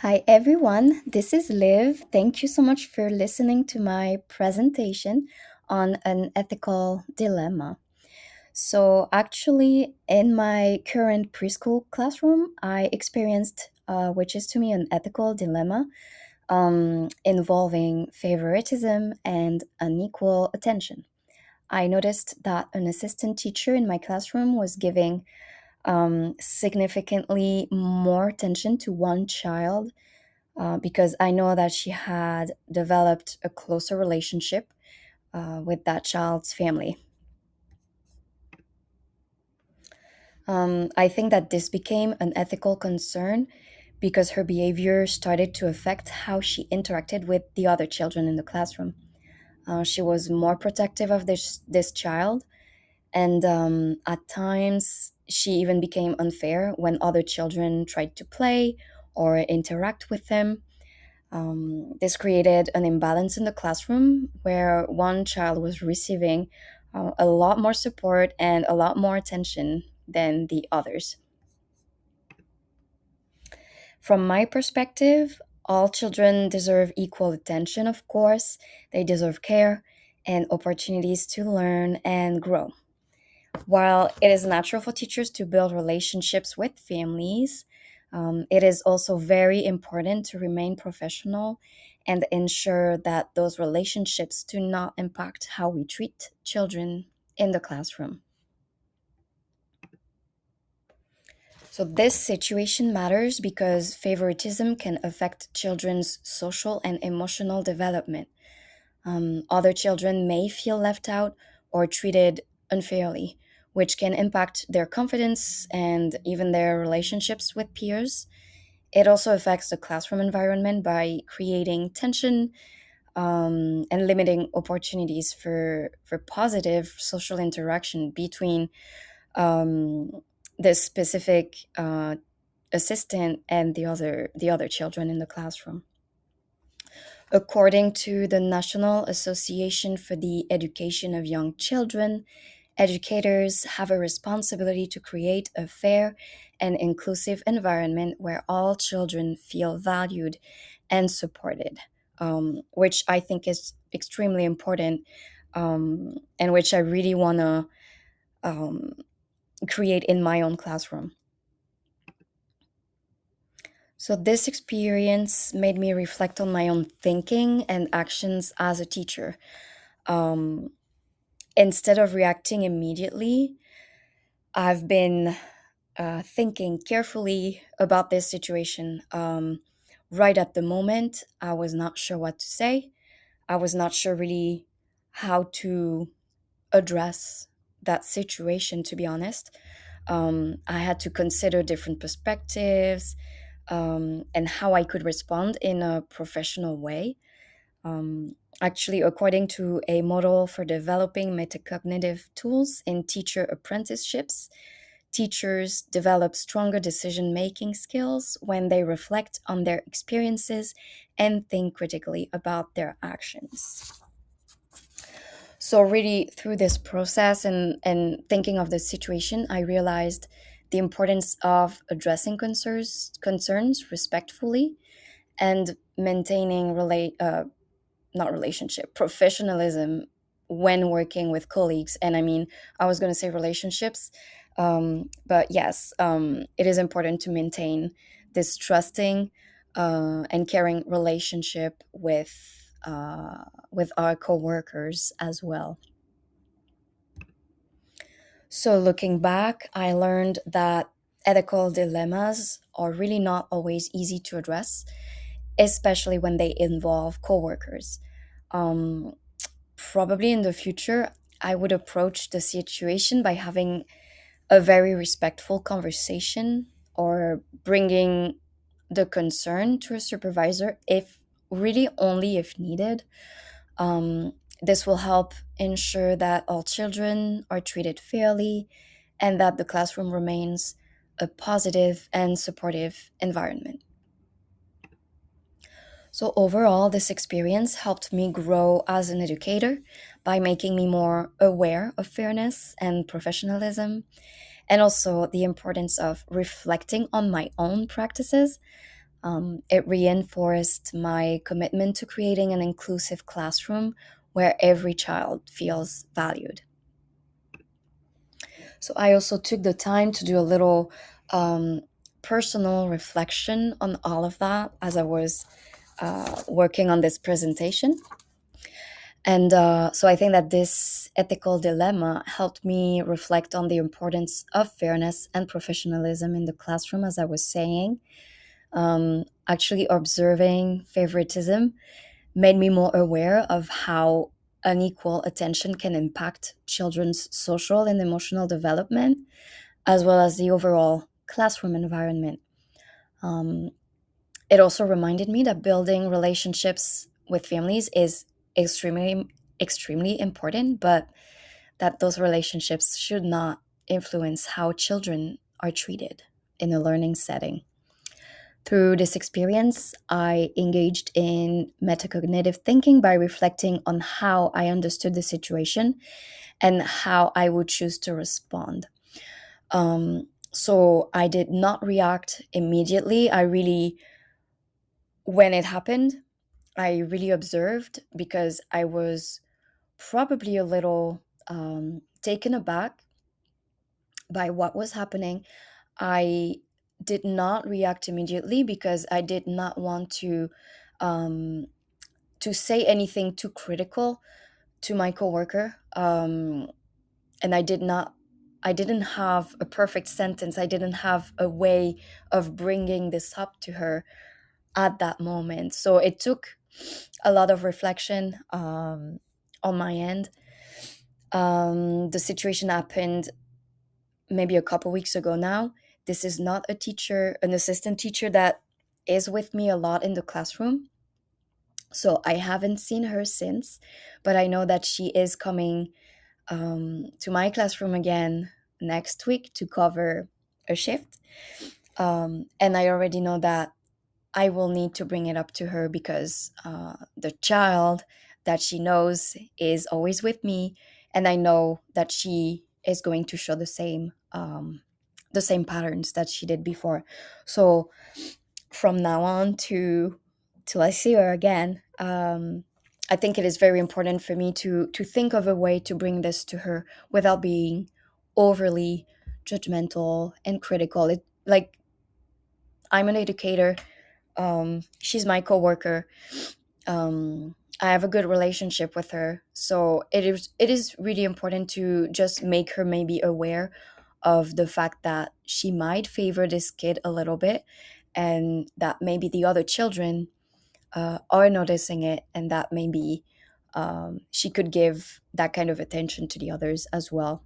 Hi everyone, this is Liv. Thank you so much for listening to my presentation on an ethical dilemma. Actually, in my current preschool classroom, I experienced, which is to me an ethical dilemma involving favoritism and unequal attention. I noticed that an assistant teacher in my classroom was giving significantly more attention to one child because I know that she had developed a closer relationship with that child's family. I think that this became an ethical concern because her behavior started to affect how she interacted with the other children in the classroom. She was more protective of this child, and at times she even became unfair when other children tried to play or interact with them. This created an imbalance in the classroom where one child was receiving a lot more support and a lot more attention than the others. From my perspective, all children deserve equal attention, of course. They deserve care and opportunities to learn and grow. While it is natural for teachers to build relationships with families, it is also very important to remain professional and ensure that those relationships do not impact how we treat children in the classroom. So, this situation matters because favoritism can affect children's social and emotional development. Other children may feel left out or treated unfairly, which can impact their confidence and even their relationships with peers. It also affects the classroom environment by creating tension and limiting opportunities for positive social interaction between um, the specific assistant and the other children in the classroom. According to the National Association for the Education of Young Children, educators have a responsibility to create a fair and inclusive environment where all children feel valued and supported, which I think is extremely important and which I really want to um, create in my own classroom. So, this experience made me reflect on my own thinking and actions as a teacher. Um, Instead of reacting immediately, I've been thinking carefully about this situation. Right at the moment, I was not sure what to say. I was not sure really how to address that situation, to be honest. I had to consider different perspectives and how I could respond in a professional way. Actually, according to a model for developing metacognitive tools in teacher apprenticeships, teachers develop stronger decision making skills when they reflect on their experiences and think critically about their actions. So, really, through this process and thinking of the situation, I realized the importance of addressing concerns respectfully and maintaining not relationship professionalism when working with colleagues. And I mean, I was going to say relationships, but yes, it is important to maintain this trusting and caring relationship with our coworkers as well. So looking back, I learned that ethical dilemmas are really not always easy to address, especially when they involve coworkers. Um, Probably in the future, I would approach the situation by having a very respectful conversation or bringing the concern to a supervisor if really only if needed. Um, this will help ensure that all children are treated fairly and that the classroom remains a positive and supportive environment. So, overall, this experience helped me grow as an educator by making me more aware of fairness and professionalism, and also the importance of reflecting on my own practices It reinforced my commitment to creating an inclusive classroom where every child feels valued. So I also took the time to do a little um, personal reflection on all of that as I was working on this presentation. And so I think that this ethical dilemma helped me reflect on the importance of fairness and professionalism in the classroom, as I was saying. Actually, observing favoritism made me more aware of how unequal attention can impact children's social and emotional development, as well as the overall classroom environment. Um, it also reminded me that building relationships with families is extremely important, but that those relationships should not influence how children are treated in a learning setting. Through this experience, I engaged in metacognitive thinking by reflecting on how I understood the situation and how I would choose to respond. So I did not react immediately. When it happened, I really observed because I was probably a little taken aback by what was happening. I did not react immediately because I did not want um, to say anything too critical to my coworker, and I didn't have a perfect sentence. I didn't have a way of bringing this up to her at that moment. So it took a lot of reflection on my end. The situation happened maybe a couple weeks ago now. This is not a teacher, an assistant teacher that is with me a lot in the classroom. So I haven't seen her since, but I know that she is coming to my classroom again next week to cover a shift. And I already know that I will need to bring it up to her because the child that she knows is always with me, and I know that she is going to show the same patterns that she did before. So from now on to till I see her again, I think it is very important for me to think of a way to bring this to her without being overly judgmental and critical. It like I'm an educator. She's my coworker. I have a good relationship with her, so it is really important to just make her maybe aware of the fact that she might favor this kid a little bit, and that maybe the other children are noticing it, and that maybe she could give that kind of attention to the others as well,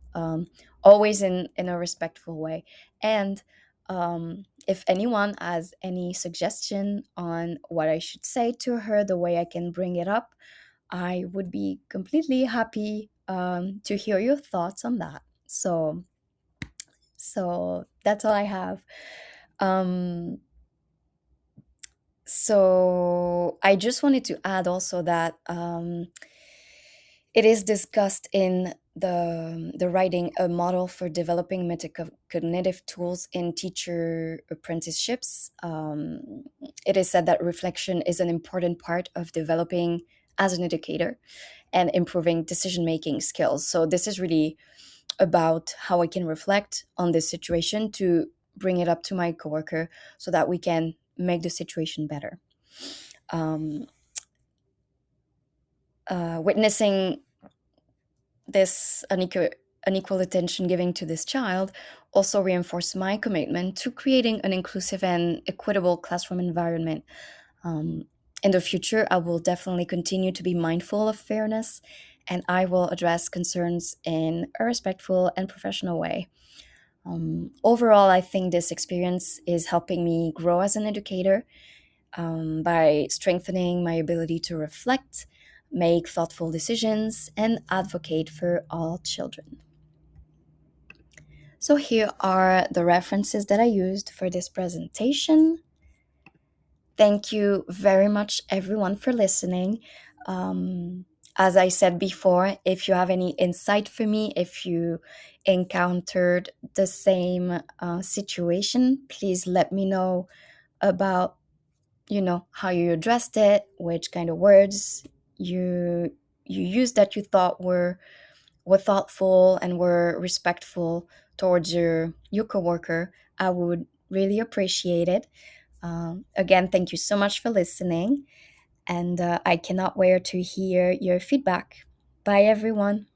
always in a respectful way. And if anyone has any suggestion on what I should say to her, the way I can bring it up, I would be completely happy to hear your thoughts on that. So that's all I have. Um, so I just wanted to add also that it is discussed in the writing a model for developing metacognitive tools in teacher apprenticeships. It is said that reflection is an important part of developing as an educator and improving decision making skills. So this is really about how I can reflect on this situation to bring it up to my coworker so that we can make the situation better. Um, Witnessing this unequal attention giving to this child also reinforced my commitment to creating an inclusive and equitable classroom environment. Um, in the future, I will definitely continue to be mindful of fairness, and I will address concerns in a respectful and professional way. Overall, I think this experience is helping me grow as an educator by strengthening my ability to reflect, make thoughtful decisions, and advocate for all children. So, here are the references that I used for this presentation. Thank you very much, everyone, for listening. As I said before, if you have any insight for me, if you encountered the same situation, please let me know about how you addressed it, which kind of words you used that you thought were thoughtful and were respectful towards your coworker. I would really appreciate it. Again, thank you so much for listening, and I cannot wait to hear your feedback. Bye, everyone.